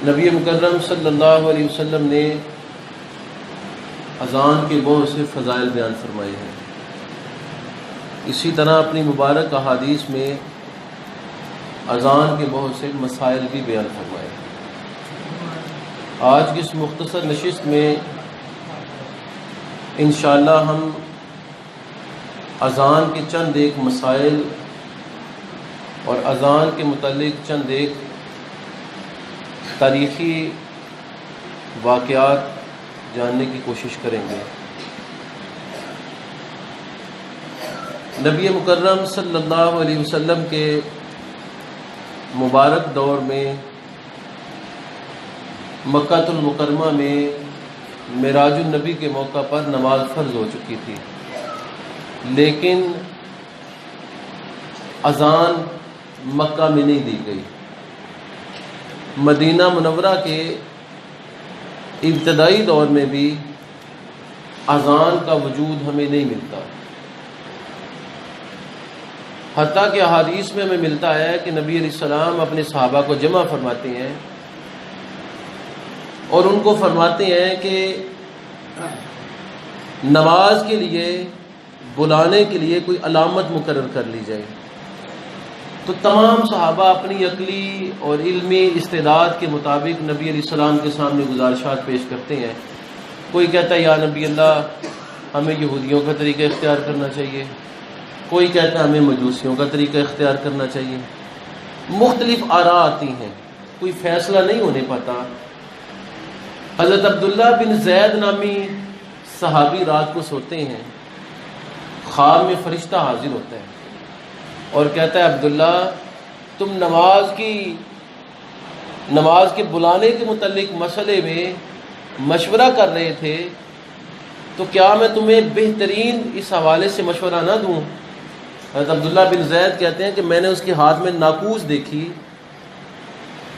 نبی مکرم صلی اللہ علیہ وسلم نے اذان کے بہت سے فضائل بیان فرمائے ہیں۔ اسی طرح اپنی مبارک احادیث میں اذان کے بہت سے مسائل بھی بیان فرمائے ہیں۔ آج کی اس مختصر نشست میں انشاءاللہ ہم اذان کے چند ایک مسائل اور اذان کے متعلق چند ایک تاریخی واقعات جاننے کی کوشش کریں گے۔ نبی مکرم صلی اللہ علیہ وسلم کے مبارک دور میں مکہ المکرمہ میں معراج النبی کے موقع پر نماز فرض ہو چکی تھی، لیکن اذان مکہ میں نہیں دی گئی۔ مدینہ منورہ کے ابتدائی دور میں بھی اذان کا وجود ہمیں نہیں ملتا، حتیٰ کہ احادیث میں ہمیں ملتا ہے کہ نبی علیہ السلام اپنے صحابہ کو جمع فرماتے ہیں اور ان کو فرماتے ہیں کہ نماز کے لیے بلانے کے لیے کوئی علامت مقرر کر لی جائے۔ تو تمام صحابہ اپنی عقلی اور علمی استعداد کے مطابق نبی علیہ السلام کے سامنے گزارشات پیش کرتے ہیں۔ کوئی کہتا ہے یا نبی اللہ ہمیں یہودیوں کا طریقہ اختیار کرنا چاہیے، کوئی کہتا ہے ہمیں مجوسیوں کا طریقہ اختیار کرنا چاہیے۔ مختلف آراء آتی ہیں، کوئی فیصلہ نہیں ہونے پاتا۔ حضرت عبداللہ بن زید نامی صحابی رات کو سوتے ہیں، خواب میں فرشتہ حاضر ہوتا ہے اور کہتا ہے عبداللہ تم نماز کے بلانے کے متعلق مسئلے میں مشورہ کر رہے تھے، تو کیا میں تمہیں بہترین اس حوالے سے مشورہ نہ دوں؟ حضرت عبداللہ بن زید کہتے ہیں کہ میں نے اس کے ہاتھ میں ناقوس دیکھی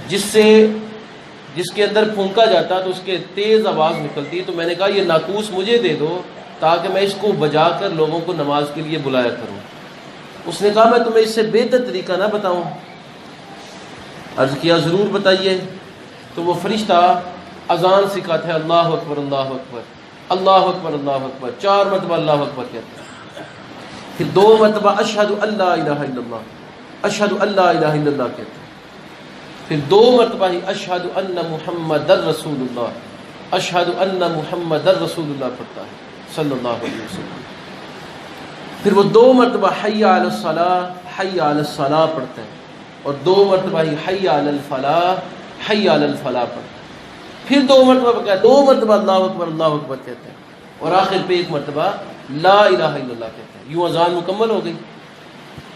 جس کے اندر پھونکا جاتا تو اس کے تیز آواز نکلتی، تو میں نے کہا یہ ناقوس مجھے دے دو تاکہ میں اس کو بجا کر لوگوں کو نماز کے لیے بلایا کروں۔ اس نے کہا میں تمہیں اس سے بہتر طریقہ نہ بتاؤں؟ عرض کیا ضرور بتائیے۔ تو وہ فرشتہ اذان سکھاتا ہے، اللہ اکبر اللہ اکبر اللہ اکبر اللہ اکبر، 4 مرتبہ اللہ اکبر کہتا ہے، پھر 2 مرتبہ اشہد ان لا الہ الا اللہ اشہد ان لا الہ الا اللہ کہتا ہے، پھر 2 مرتبہ ہی اشہد ان محمد رسول اللہ اشہد ان محمد رسول اللہ پڑھتا ہے صلی اللہ علیہ وسلم، پھر وہ 2 مرتبہ حی علی الصلاۃ حی علی الصلاۃ پڑھتا ہے اور 2 مرتبہ ہی حی علی الفلاح حی علی الفلاح پڑھتا ہے، پھر 2 مرتبہ کہتا ہے، 2 مرتبہ اللہ اکبر کہتے ہیں اور آخر پہ 1 مرتبہ لا الہ الا اللہ کہتے ہیں۔ یوں اذان مکمل ہو گئی۔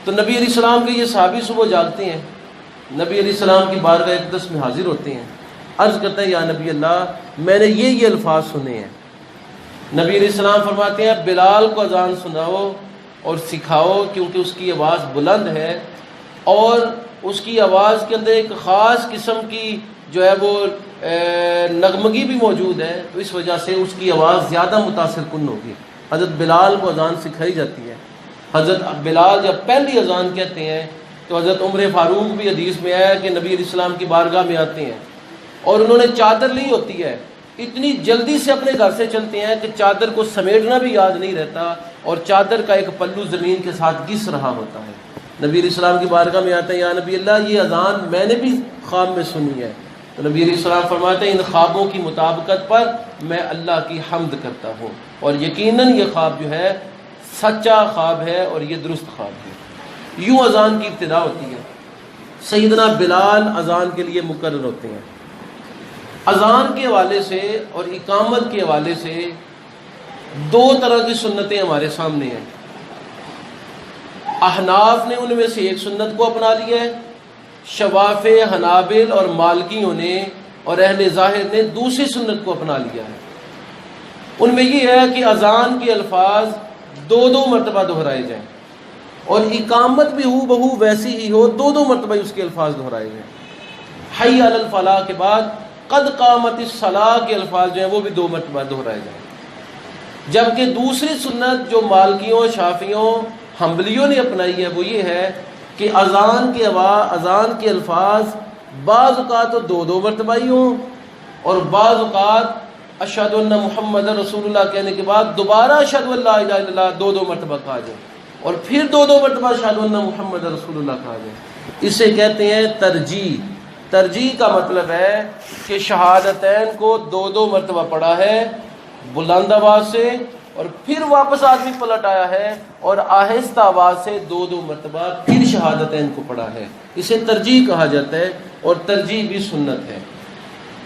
تو نبی علیہ السلام کے یہ صحابی صبح جاگتے ہیں، نبی علیہ السلام کی بارگاہ اقدس میں حاضر ہوتے ہیں، عرض کرتے ہیں یا نبی اللہ میں نے یہ الفاظ سنے ہیں۔ نبی علیہ السلام فرماتے ہیں بلال کو اذان سناؤ اور سکھاؤ، کیونکہ اس کی آواز بلند ہے اور اس کی آواز کے اندر ایک خاص قسم کی جو ہے وہ نغمگی بھی موجود ہے، تو اس وجہ سے اس کی آواز زیادہ متاثر کن ہوگی۔ حضرت بلال کو اذان سکھائی جاتی ہے۔ حضرت بلال جب پہلی اذان کہتے ہیں تو حضرت عمر فاروق بھی حدیث میں آیا کہ نبی علیہ السلام کی بارگاہ میں آتے ہیں اور انہوں نے چادر لی ہوتی ہے، اتنی جلدی سے اپنے گھر سے چلتے ہیں کہ چادر کو سمیٹنا بھی یاد نہیں رہتا اور چادر کا ایک پلو زمین کے ساتھ گھس رہا ہوتا ہے۔ نبی علیہ السلام کی بارگاہ میں آتے ہیں یا نبی اللہ یہ اذان میں نے بھی خواب میں سنی ہے، تو نبی علیہ السلام فرماتے ہیں ان خوابوں کی مطابقت پر میں اللہ کی حمد کرتا ہوں اور یقیناً یہ خواب جو ہے سچا خواب ہے اور یہ درست خواب ہے۔ یوں اذان کی ابتدا ہوتی ہے۔ سیدنا بلال اذان کے لیے مقرر ہوتے ہیں۔ اذان کے حوالے سے اور اقامت کے حوالے سے 2 طرح کی سنتیں ہمارے سامنے ہیں۔ احناف نے ان میں سے ایک سنت کو اپنا لیا ہے، شوافع، حنابل اور مالکیوں نے اور اہل ظاہر نے دوسری سنت کو اپنا لیا ہے۔ ان میں یہ ہے کہ اذان کے الفاظ 2 مرتبہ دہرائے جائیں اور اقامت بھی ہو بہو ویسی ہی ہو، 2 مرتبہ اس کے الفاظ دہرائے جائیں۔ حی علی الفلاح کے بعد قد قامت الصلاۃ کے الفاظ جو ہیں وہ بھی 2 مرتبہ دہرائے جائیں۔ جبکہ دوسری سنت جو مالکیوں، شافعیوں، حنبلیوں نے اپنائی ہے وہ یہ ہے کہ اذان کے الفاظ بعض اوقات تو 2 مرتبہ ہی ہوں، اور بعض اوقات اشہد ان محمد رسول اللہ کہنے کے بعد دوبارہ اشہد ان لا الہ الا اللہ 2 مرتبہ کہا جائے، اور پھر 2 مرتبہ اشہد ان محمد رسول اللہ کہا جائے۔ اسے کہتے ہیں ترجیح۔ ترجیح کا مطلب ہے کہ شہادتین کو 2 مرتبہ پڑھا ہے بلند آواز سے، اور پھر واپس آدمی پلٹ آیا ہے اور آہستہ آواز سے 2 مرتبہ پھر شہادتین کو پڑھا ہے۔ اسے ترجیح کہا جاتا ہے، اور ترجیح بھی سنت ہے۔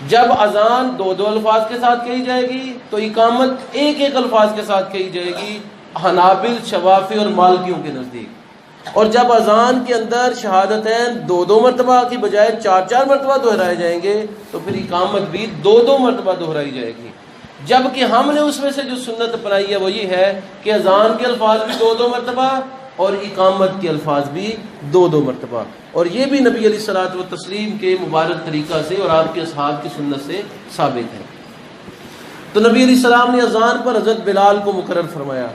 جب اذان 2 الفاظ کے ساتھ کہی جائے گی تو اقامت 1 الفاظ کے ساتھ کہی جائے گی حنابل، شوافی اور مالکیوں کے نزدیک۔ اور جب اذان کے اندر شہادتین 2 مرتبہ کی بجائے 4 مرتبہ دہرائے جائیں گے تو پھر اقامت بھی 2 مرتبہ دہرائی جائے گی۔ جبکہ ہم نے اس میں سے جو سنت اپنائی ہے وہ یہ ہے کہ اذان کے الفاظ بھی 2 مرتبہ اور اقامت کے الفاظ بھی 2 مرتبہ، اور یہ بھی نبی علیہ الصلوۃ والتسلیم کے مبارک طریقہ سے اور آپ کے اصحاب کی سنت سے ثابت ہے۔ تو نبی علیہ السلام نے اذان پر حضرت بلال کو مقرر فرمایا۔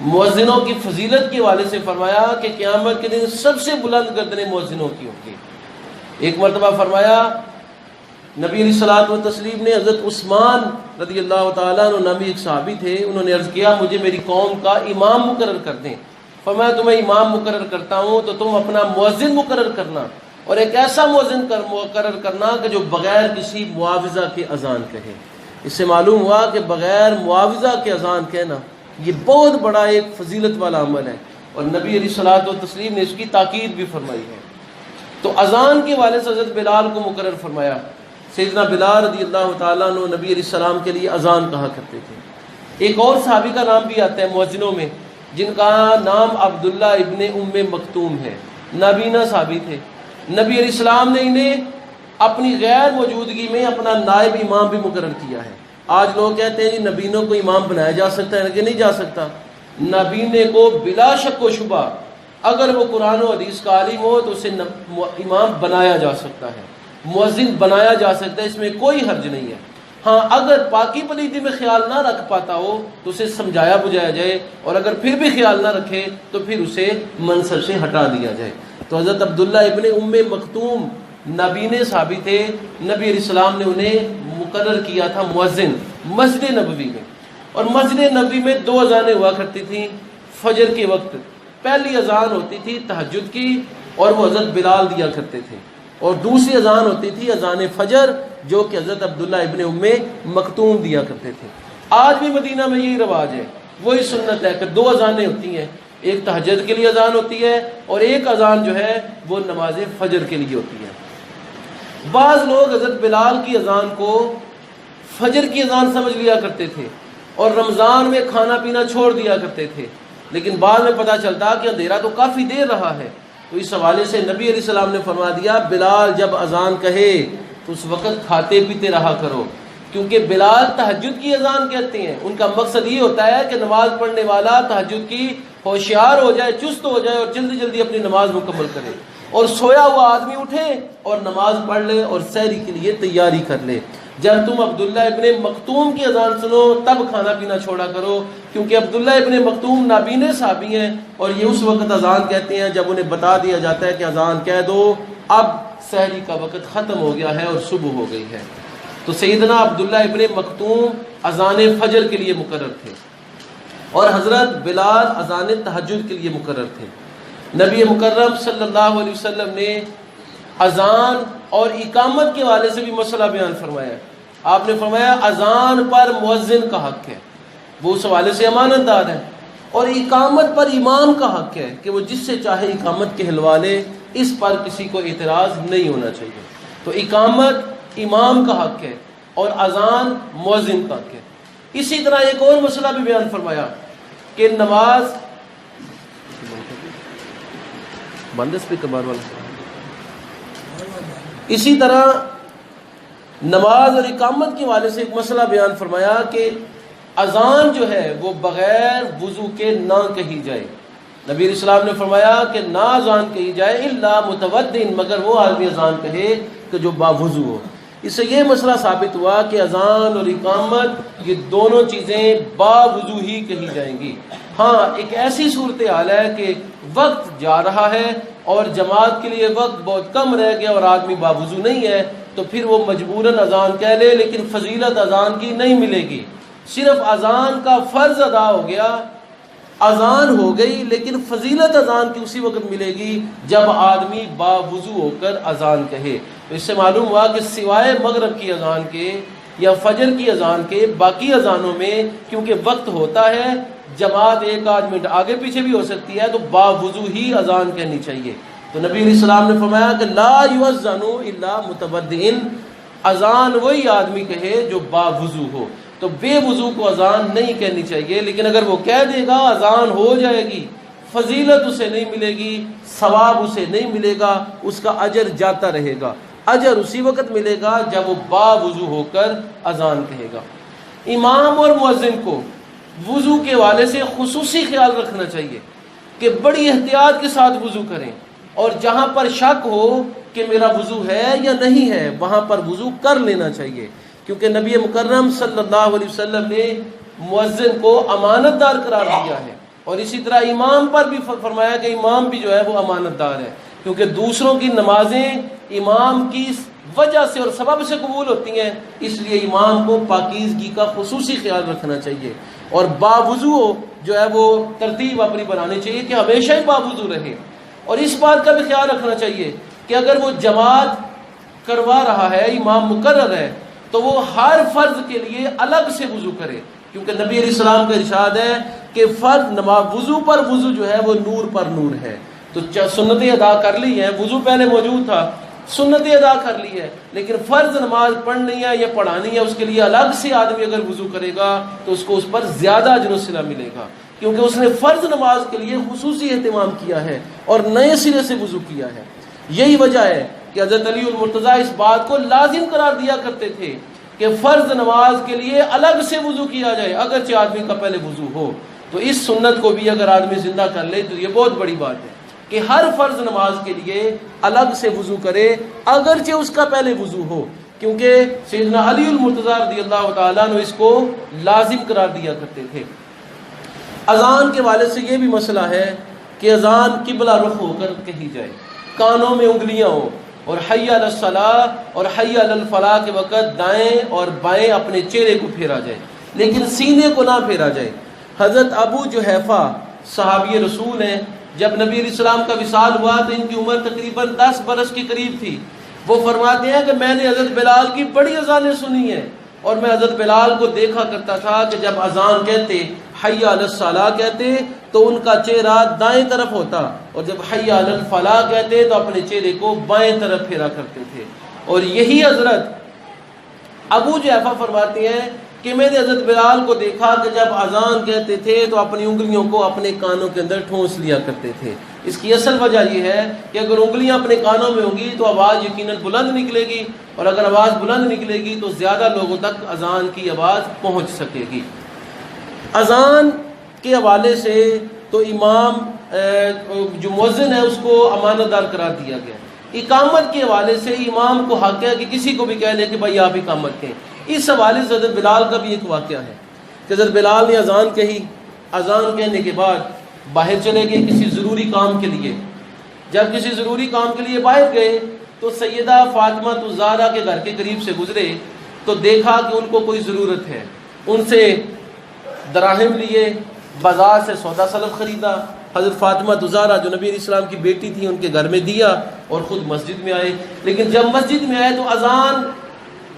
مؤذنوں کی فضیلت کے حوالے سے فرمایا کہ قیامت کے دن سب سے بلند گردنیں مؤذنوں کی ہوں گی۔ ایک مرتبہ فرمایا نبی علیہ الصلوۃ والتسلیم نے حضرت عثمان رضی اللہ تعالیٰ عنہ نامی ایک صحابی تھے، انہوں نے عرض کیا مجھے میری قوم کا امام مقرر کر دیں۔ فرمایا تمہیں امام مقرر کرتا ہوں تو تم اپنا مؤذن مقرر کرنا، اور ایک ایسا مؤذن مقرر کرنا کہ جو بغیر کسی معاوضہ کے اذان کہے۔ اس سے معلوم ہوا کہ بغیر معاوضہ کے اذان کہنا یہ بہت بڑا ایک فضیلت والا عمل ہے، اور نبی علیہ الصلوۃ والتسلیم نے اس کی تاکید بھی فرمائی ہے۔ تو اذان کے والے سے حضرت بلال کو مقرر فرمایا۔ سیدنا بلال رضی اللہ تعالیٰ عنہ نبی علیہ السلام کے لیے اذان کہا کرتے تھے۔ ایک اور صحابی کا نام بھی آتا ہے مؤذنوں میں، جن کا نام عبداللہ ابن مکتوم ہے، نابینا صحابی تھے۔ نبی علیہ السلام نے انہیں اپنی غیر موجودگی میں اپنا نائب امام بھی مقرر کیا ہے۔ آج لوگ کہتے ہیں جی نبینوں کو امام بنایا جا سکتا ہے کہ نہیں جا سکتا؟ نابینے کو بلا شک و شبہ اگر وہ قرآن و حدیث کا عالم ہو تو اسے امام بنایا جا سکتا ہے، مؤذن بنایا جا سکتا ہے، اس میں کوئی حرج نہیں ہے۔ ہاں اگر پاکی پلیدی میں خیال نہ رکھ پاتا ہو تو اسے سمجھایا بجھایا جائے، اور اگر پھر بھی خیال نہ رکھے تو پھر اسے منصب سے ہٹا دیا جائے۔ تو حضرت عبداللہ ابن مکتوم نابینے صحابی تھے، نبی علیہ السلام نے انہیں مقرر کیا تھا مؤذن مسجد نبوی میں۔ اور مسجد نبوی میں 2 اذانیں ہوا کرتی تھیں فجر کے وقت۔ پہلی اذان ہوتی تھی تہجد کی اور وہ حضرت بلال دیا کرتے تھے، اور دوسری اذان ہوتی تھی اذان فجر جو کہ حضرت عبداللہ ابن مکتوم دیا کرتے تھے۔ آج بھی مدینہ میں یہی رواج ہے، وہی سنت ہے کہ 2 اذانیں ہوتی ہیں، ایک تہجد کے لیے اذان ہوتی ہے اور ایک اذان جو ہے وہ نماز فجر کے لیے ہوتی ہے۔ بعض لوگ حضرت بلال کی اذان کو فجر کی اذان سمجھ لیا کرتے تھے اور رمضان میں کھانا پینا چھوڑ دیا کرتے تھے، لیکن بعد میں پتہ چلتا کہ اندھیرا تو کافی دیر رہا ہے، تو اس حوالے سے نبی علیہ السلام نے فرما دیا بلال جب اذان کہے تو اس وقت کھاتے پیتے رہا کرو، کیونکہ بلال تہجد کی اذان کہتے ہیں۔ ان کا مقصد یہ ہوتا ہے کہ نماز پڑھنے والا تہجد کی ہوشیار ہو جائے، چست ہو جائے اور جلدی جلدی اپنی نماز مکمل کرے، اور سویا ہوا آدمی اٹھے اور نماز پڑھ لے اور سحری کے لیے تیاری کر لے۔ جب تم عبداللہ ابن مکتوم کی اذان سنو تب کھانا پینا چھوڑا کرو، کیونکہ عبداللہ ابن مکتوم نابینے صحابی ہیں، اور یہ اس وقت اذان کہتے ہیں جب انہیں بتا دیا جاتا ہے کہ اذان کہہ دو، اب سحری کا وقت ختم ہو گیا ہے اور صبح ہو گئی ہے۔ تو سیدنا عبداللہ ابن مکتوم اذان فجر کے لیے مقرر تھے، اور حضرت بلال اذان تہجد کے لیے مقرر تھے۔ نبی مکرم صلی اللہ علیہ وسلم نے اذان اور اقامت کے حوالے سے بھی مسئلہ بیان فرمایا۔ آپ نے فرمایا اذان پر مؤذن کا حق ہے، وہ اس حوالے سے امانت دار ہے، اور اقامت پر امام کا حق ہے کہ وہ جس سے چاہے اقامت کہلوا لے، اس پر کسی کو اعتراض نہیں ہونا چاہیے۔ تو اقامت امام کا حق ہے اور اذان مؤذن کا حق ہے۔ اسی طرح ایک اور مسئلہ بھی بیان فرمایا کہ نماز اسی طرح نماز اور اقامت کے حوالے سے ایک مسئلہ بیان فرمایا کہ اذان جو ہے وہ بغیر وضو کے نہ کہی جائے۔ نبی علیہ السلام نے فرمایا کہ نہ اذان کہی جائے الا متودع، مگر وہ آدمی اذان کہے کہ جو باوضو ہو۔ اس سے یہ مسئلہ ثابت ہوا کہ اذان اور اقامت یہ دونوں چیزیں باوضو ہی کہی جائیں گی۔ ہاں ایک ایسی صورتحال ہے کہ وقت جا رہا ہے اور جماعت کے لیے وقت بہت کم رہ گیا اور آدمی باوضو نہیں ہے، تو پھر وہ مجبوراً اذان کہہ لے، لیکن فضیلت اذان کی نہیں ملے گی۔ صرف اذان کا فرض ادا ہو گیا، اذان ہو گئی، لیکن فضیلت اذان کی اسی وقت ملے گی جب آدمی باوضو ہو کر اذان کہے۔ تو اس سے معلوم ہوا کہ سوائے مغرب کی اذان کے یا فجر کی اذان کے باقی اذانوں میں کیونکہ وقت ہوتا ہے، جماعت ایک آدھ منٹ آگے پیچھے بھی ہو سکتی ہے، تو باوضو ہی اذان کہنی چاہیے۔ تو نبی علیہ السلام نے فرمایا کہ لا یؤذن الا متودع، اذان وہی آدمی کہے جو باوضو ہو، تو بے وضو کو اذان نہیں کہنی چاہیے۔ لیکن اگر وہ کہہ دے گا اذان ہو جائے گی، فضیلت اسے نہیں ملے گی، ثواب اسے نہیں ملے گا، اس کا اجر جاتا رہے گا۔ اجر اسی وقت ملے گا جب وہ باوضو ہو کر اذان کہے گا۔ امام اور مؤذن کو وضو کے حوالے سے خصوصی خیال رکھنا چاہیے کہ بڑی احتیاط کے ساتھ وضو کریں، اور جہاں پر شک ہو کہ میرا وضو ہے یا نہیں ہے وہاں پر وضو کر لینا چاہیے، کیونکہ نبی مکرم صلی اللہ علیہ وسلم نے مؤذن کو امانت دار قرار دیا ہے، اور اسی طرح امام پر بھی فرمایا کہ امام بھی جو ہے وہ امانت دار ہے، کیونکہ دوسروں کی نمازیں امام کی وجہ سے اور سبب سے قبول ہوتی ہیں، اس لیے امام کو پاکیزگی کا خصوصی خیال رکھنا چاہیے، اور باوضو جو ہے وہ ترتیب اپنی بنانی چاہیے کہ ہمیشہ ہی باوضو رہے۔ اور اس بات کا بھی خیال رکھنا چاہیے کہ اگر وہ جماعت کروا رہا ہے، امام مقرر ہے، تو وہ ہر فرض کے لیے الگ سے وضو کرے، کیونکہ نبی علیہ السلام کا ارشاد ہے کہ فرض نماز وضو پر وضو جو ہے وہ نور پر نور ہے۔ تو سنتیں ادا کر لی ہیں، وضو پہلے موجود تھا، سنتیں ادا کر لی ہے، لیکن فرض نماز پڑھنی ہے یا پڑھانی ہے، اس کے لیے الگ سے آدمی اگر وضو کرے گا تو اس کو اس پر زیادہ اجر و صلہ ملے گا، کیونکہ اس نے فرض نماز کے لیے خصوصی اہتمام کیا ہے اور نئے سرے سے وضو کیا ہے۔ یہی وجہ ہے کہ حضرت علی المرتضیٰ اس بات کو لازم قرار دیا کرتے تھے کہ فرض نماز کے لیے الگ سے وضو کیا جائے، اگرچہ آدمی کا پہلے وضو ہو۔ تو اس سنت کو بھی اگر آدمی زندہ کر لے تو یہ بہت بڑی بات ہے کہ ہر فرض نماز کے لیے الگ سے وضو کرے، اگرچہ اس کا پہلے وضو ہو، کیونکہ سیدنا علی المرتضیٰ رضی اللہ تعالیٰ عنہ اس کو لازم قرار دیا کرتے تھے۔ اذان کے والے سے یہ بھی مسئلہ ہے کہ اذان قبلہ رخ ہو کر کہی جائے، کانوں میں انگلیاں ہوں، اور حی علی الصلاۃ اور حی علی الفلاح کے وقت دائیں اور بائیں اپنے چہرے کو پھیرا جائے، لیکن سینے کو نہ پھیرا جائے۔ حضرت ابو جحیفہ صحابی رسول ہیں، جب نبی علیہ السلام کا وصال ہوا تو ان کی عمر تقریباً 10 برس کے قریب تھی۔ وہ فرماتے ہیں کہ میں نے حضرت بلال کی بڑی اذانیں سنی ہیں، اور میں حضرت بلال کو دیکھا کرتا تھا کہ جب اذان کہتے، حی علی الصلاۃ کہتے تو ان کا چہرہ دائیں طرف ہوتا، اور جب حی علی الفلاح کہتے تو اپنے چہرے کو بائیں طرف پھیرا کرتے تھے۔ اور یہی حضرت ابو جحیفہ فرماتے ہیں کہ میں نے حضرت بلال کو دیکھا کہ جب اذان کہتے تھے تو اپنی انگلیوں کو اپنے کانوں کے اندر ٹھونس لیا کرتے تھے۔ اس کی اصل وجہ یہ ہے کہ اگر انگلیاں اپنے کانوں میں ہوں گی تو آواز یقیناً بلند نکلے گی، اور اگر آواز بلند نکلے گی تو زیادہ لوگوں تک اذان کی آواز پہنچ سکے گی۔ اذان کے حوالے سے تو امام جو مؤذن ہے اس کو امانت دار قرار دیا گیا۔ اقامت کے حوالے سے امام کو حق ہے کہ کسی کو بھی کہہ لے کہ بھائی آپ اقامت کہیں۔ اس حوالے سے حضرت بلال کا بھی ایک واقعہ ہے کہ حضرت بلال نے اذان کہی، اذان کہنے کے بعد باہر چلے گئے کسی ضروری کام کے لیے۔ جب کسی ضروری کام کے لیے باہر گئے تو سیدہ فاطمہ الزہرا کے گھر کے قریب سے گزرے تو دیکھا کہ ان کو کوئی ضرورت ہے، ان سے دراہم لیے، بازار سے سودا سلف خریدا، حضرت فاطمہ الزہرا جو نبی علیہ السلام کی بیٹی تھی ان کے گھر میں دیا اور خود مسجد میں آئے۔ لیکن جب مسجد میں آئے تو اذان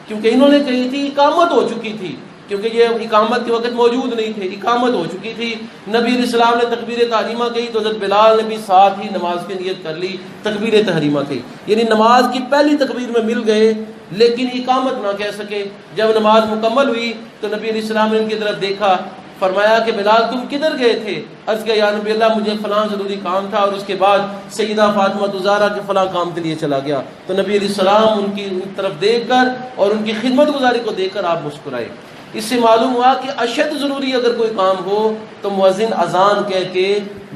کیونکہ انہوں نے کہی تھی، اقامت ہو چکی تھی، کیونکہ یہ اقامت کے وقت موجود نہیں تھے، اقامت ہو چکی تھی۔ نبی علیہ السلام نے تکبیر تحریمہ کہی تو حضرت بلال نے بھی ساتھ ہی نماز کی نیت کر لی، تکبیر تحریمہ کہی، یعنی نماز کی پہلی تکبیر میں مل گئے لیکن اقامت نہ کہہ سکے۔ جب نماز مکمل ہوئی تو نبی علیہ السلام نے ان کی طرف دیکھا، فرمایا کہ بلال تم کدھر گئے تھے؟ عرض کیا یا نبی اللہ مجھے فلاں ضروری کام تھا، اور اس کے بعد سیدہ فاطمہ الزہرا کے فلاں کام کے لیے چلا گیا۔ تو نبی علیہ السلام ان کی طرف دیکھ کر اور ان کی خدمت گزاری کو دیکھ کر آپ مسکرائے۔ اس سے معلوم ہوا کہ اشد ضروری اگر کوئی کام ہو تو مؤذن اذان کہہ کے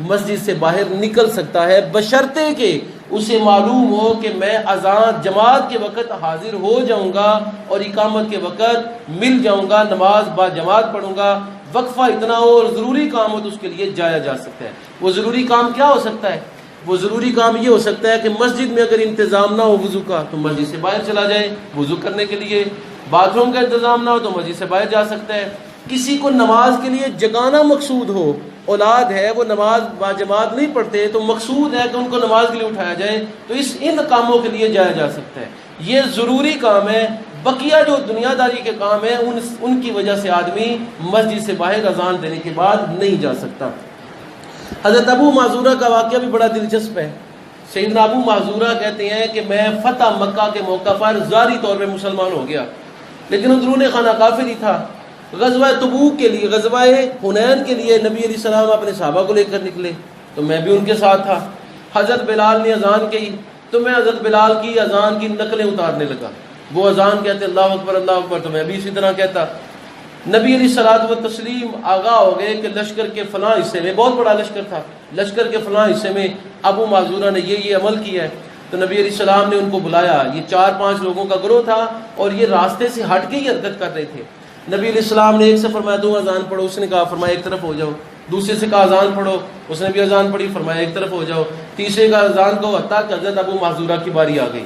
مسجد سے باہر نکل سکتا ہے، بشرطے کہ اسے معلوم ہو کہ میں اذان جماعت کے وقت حاضر ہو جاؤں گا اور اقامت کے وقت مل جاؤں گا، نماز با جماعت پڑھوں گا، وقفہ اتنا ہو اور ضروری کام ہو تو اس کے لیے جایا جا سکتا ہے۔ وہ ضروری کام کیا ہو سکتا ہے؟ وہ ضروری کام یہ ہو سکتا ہے کہ مسجد میں اگر انتظام نہ ہو وضو کا تو مسجد سے باہر چلا جائے وضو کرنے کے لیے، باتھ روم کا انتظام نہ ہو تو مسجد سے باہر جا سکتا ہے۔ کسی کو نماز کے لیے جگانا مقصود ہو، اولاد ہے وہ نماز با جماعت نہیں پڑھتے تو مقصود ہے کہ ان کو نماز کے لیے اٹھایا جائے تو ان کاموں کے لیے جایا جا سکتا ہے۔ یہ ضروری کام ہے۔ بقیہ جو دنیا داری کے کام ہیں ان کی وجہ سے آدمی مسجد سے باہر اذان دینے کے بعد نہیں جا سکتا۔ حضرت ابو معذورہ کا واقعہ بھی بڑا دلچسپ ہے۔ سیدنا ابو معذورہ کہتے ہیں کہ میں فتح مکہ کے موقع پر ظاہری طور پہ مسلمان ہو گیا، لیکن اندرون خانہ کافر ہی تھا۔ غزوہ تبوک کے لیے، غزوہ حنین کے لیے نبی علیہ السلام اپنے صحابہ کو لے کر نکلے تو میں بھی ان کے ساتھ تھا۔ حضرت بلال نے اذان کی تو میں حضرت بلال کی اذان کی نقلیں اتارنے لگا۔ وہ اذان کہتے اللہ اکبر اللہ اکبر تو میں بھی اسی طرح کہتا۔ نبی علیہ الصلوۃ والتسلیم آگاہ ہو گئے کہ لشکر کے فلاں حصے میں، بہت بڑا لشکر تھا، لشکر کے فلاں حصے میں ابو معذورہ نے یہ عمل کیا ہے۔ تو نبی علیہ السلام نے ان کو بلایا۔ یہ 4-5 لوگوں کا گروہ تھا اور یہ راستے سے ہٹ کے ہی حرکت کر رہے تھے۔ نبی علیہ السلام نے ایک سے فرمایا تم اذان پڑھو، اس نے کہا فرمایا ایک طرف ہو جاؤ۔ دوسرے سے کہا اذان پڑھو، اس نے بھی اذان پڑھی، فرمایا ایک طرف ہو جاؤ۔ تیسرے کا اذان کو، حتیٰ کہ حضرت ابو معذورہ کی باری آ گئی۔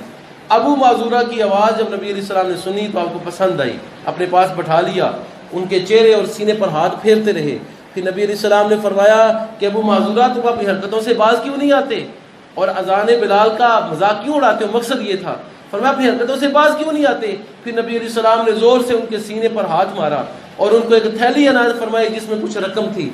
ابو معذورہ کی آواز جب نبی علیہ السلام نے سنی تو آپ کو پسند آئی، اپنے پاس بٹھا لیا، ان کے چہرے اور سینے پر ہاتھ پھیرتے رہے۔ پھر نبی علیہ السلام نے فرمایا کہ ابو معذورہ تم اپنی حرکتوں سے باز کیوں نہیں آتے اور اذان بلال کا مذاق کیوں اڑاتے ہو؟ مقصد یہ تھا، فرمایا اپنی حرکتوں سے باز کیوں نہیں آتے؟ پھر نبی علیہ السلام نے زور سے ان کے سینے پر ہاتھ مارا اور ان کو ایک تھیلی عنایت فرمائی جس میں کچھ رقم تھی۔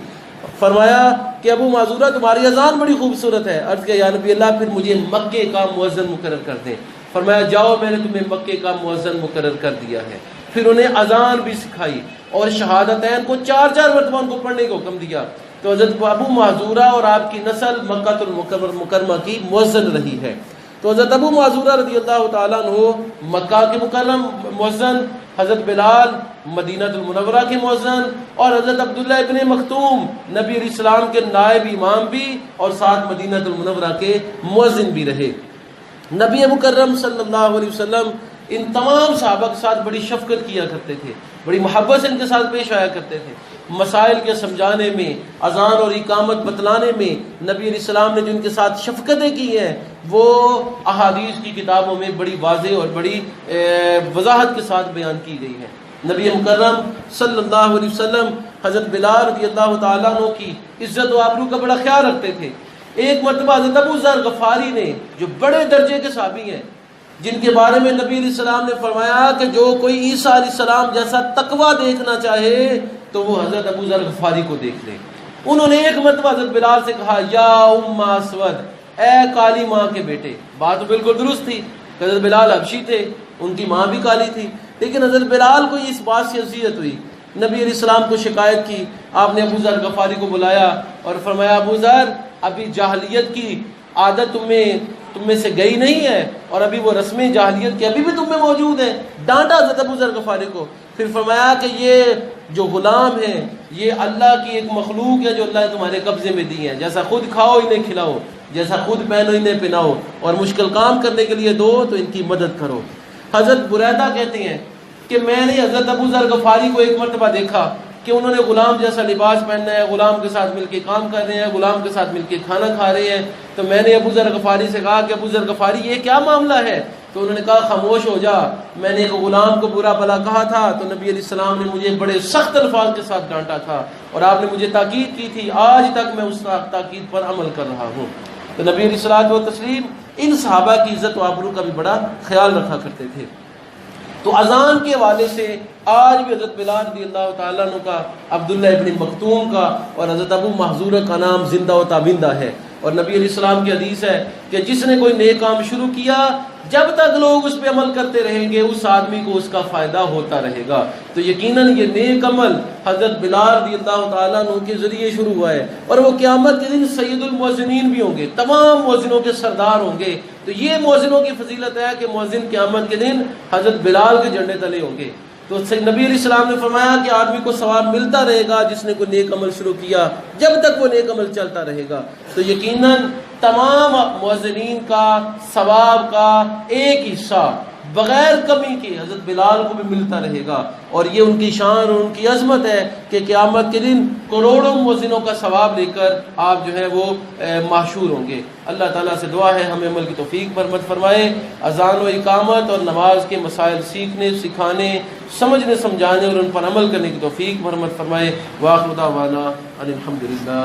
فرمایا کہ ابو معذورہ تمہاری اذان بڑی خوبصورت ہے۔ عرض کیا یا نبی اللہ پھر مجھے مکے کا مؤذن مقرر کر دیں۔ فرمایا جاؤ میں نے تمہیں مکے کا مؤذن مقرر کر دیا ہے۔ پھر انہیں اذان بھی سکھائی اور شہادتین کو 4 مرتبہ ان کو پڑھنے کا حکم دیا۔ تو حضرت ابو معذورہ اور آپ کی نسل مکہ المکرمہ کی مؤذن رہی ہے۔ تو حضرت ابو معذورہ رضی اللہ تعالیٰ عنہ مکہ کے مکرم مؤذن، حضرت بلال مدینہ المنورہ کے مؤذن، اور حضرت عبداللہ ابن مختوم نبی علیہ السلام کے نائب امام بھی اور ساتھ مدینہ المنورہ کے مؤذن بھی رہے۔ نبی مکرم صلی اللہ علیہ وسلم ان تمام صحابہ کے ساتھ بڑی شفقت کیا کرتے تھے، بڑی محبت سے ان کے ساتھ پیش آیا کرتے تھے۔ مسائل کے سمجھانے میں، اذان اور اقامت بتلانے میں نبی علیہ السلام نے جو ان کے ساتھ شفقتیں کی ہیں وہ احادیث کی کتابوں میں بڑی واضح اور بڑی وضاحت کے ساتھ بیان کی گئی ہے۔ نبی مکرم صلی اللہ علیہ وسلم حضرت بلال رضی اللہ تعالیٰ عنہ کی عزت و آبرو کا بڑا خیال رکھتے تھے۔ ایک مرتبہ حضرت ابو ذر غفاری نے، جو بڑے درجے کے صحابی ہیں، جن کے بارے میں نبی علیہ السلام نے فرمایا کہ جو کوئی عیسیٰ علیہ السلام جیسا تقویٰ دیکھنا چاہے تو وہ حضرت ابو ذر غفاری کو دیکھ لے، انہوں نے ایک مرتبہ حضرت بلال سے کہا یا ام اسود، اے کالی ماں کے بیٹے۔ بات تو بالکل درست تھی، حضرت بلال حبشی تھے، ان کی ماں بھی کالی تھی، لیکن حضرت بلال کو اس بات سے اذیت ہوئی۔ نبی علیہ السلام کو شکایت کی، آپ نے ابو ذر غفاری کو بلایا اور فرمایا ابو ذر ابھی جاہلیت کی عادت تم میں سے گئی نہیں ہے اور ابھی وہ رسمیں جاہلیت کی ابھی بھی تم میں موجود ہیں۔ ڈانٹا حضرت ابو ذر غفاری کو، پھر فرمایا کہ یہ جو غلام ہیں یہ اللہ کی ایک مخلوق ہے جو اللہ نے تمہارے قبضے میں دی ہے، جیسا خود کھاؤ انہیں کھلاؤ، جیسا خود پہنو انہیں پہناؤ، اور مشکل کام کرنے کے لیے دو تو ان کی مدد کرو۔ حضرت بریدہ کہتے ہیں کہ میں نے حضرت ابو ذر غفاری کو ایک مرتبہ دیکھا کہ انہوں نے غلام جیسا لباس پہننا ہے، غلام کے ساتھ مل کے کام کر رہے ہیں، غلام کے ساتھ مل کے کھانا کھا رہے ہیں۔ تو میں نے ابو ذر غفاری سے کہا کہ ابو ذر غفاری یہ کیا معاملہ ہے؟ تو انہوں نے کہا خاموش ہو جا، میں نے ایک غلام کو برا بھلا کہا تھا تو نبی علیہ السلام نے مجھے بڑے سخت الفاظ کے ساتھ ڈانٹا تھا اور آپ نے مجھے تاکید کی تھی، آج تک میں اس تاکید پر عمل کر رہا ہوں۔ تو نبی علیہ الصلوۃ والتسلیم ان صحابہ کی عزت و آبرو کا بھی بڑا خیال رکھا کرتے تھے۔ تو اذان کے حوالے سے آج بھی حضرت بلال رضی اللہ تعالیٰ عنہ کا، عبداللہ ابن مختوم کا اور حضرت ابو محذورہ کا نام زندہ و تابندہ ہے۔ اور نبی علیہ السلام کی حدیث ہے کہ جس نے کوئی نیک کام شروع کیا جب تک لوگ اس پہ عمل کرتے رہیں گے اس آدمی کو اس کا فائدہ ہوتا رہے گا۔ تو یقیناً یہ نیک عمل حضرت بلال رضی اللہ تعالیٰ عنہ کے ذریعے شروع ہوا ہے اور وہ قیامت کے دن سید المؤذنین بھی ہوں گے، تمام مؤذنوں کے سردار ہوں گے۔ تو یہ مؤذنوں کی فضیلت ہے کہ مؤذن قیامت کے دن حضرت بلال کے جھنڈے تلے ہوں گے۔ تو نبی علیہ السلام نے فرمایا کہ آدمی کو ثواب ملتا رہے گا جس نے کوئی نیک عمل شروع کیا جب تک وہ نیک عمل چلتا رہے گا۔ تو یقیناً تمام مؤذنین کا ثواب کا ایک حصہ بغیر کمی کے حضرت بلال کو بھی ملتا رہے گا. اور یہ ان کی شان اور ان کی عظمت ہے کہ قیامت کے دن کروڑوں مؤذنوں کا ثواب لے کر آپ جو ہے وہ محشور ہوں گے. اللہ تعالیٰ سے دعا ہے ہمیں عمل کی توفیق برمت فرمائے. اذان و اقامت اور نماز کے مسائل سیکھنے، سکھانے، سمجھنے، سمجھانے اور ان پر عمل کرنے کی توفیق برمت فرمائے. وآخر دعوانا ان الحمدللہ.